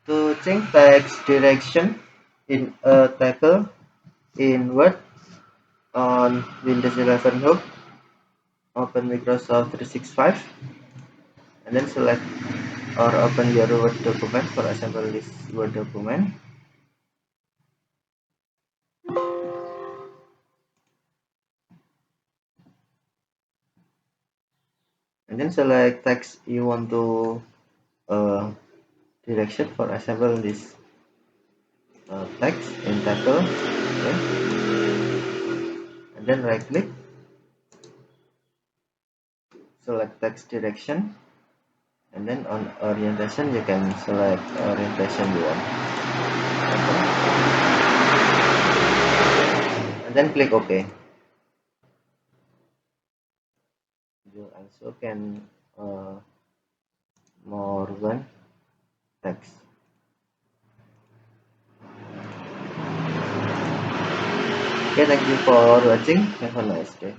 To change text direction in a table in Word on Windows 11 Home, open Microsoft 365 and then select or open your Word document. For example, this Word document. And then select text you want to direction. For example, this text in table. Okay. And then right click, select text direction, and then on orientation you can select orientation you want. And then click OK. You also can more than text. Okay, thank you for watching. Have a nice day.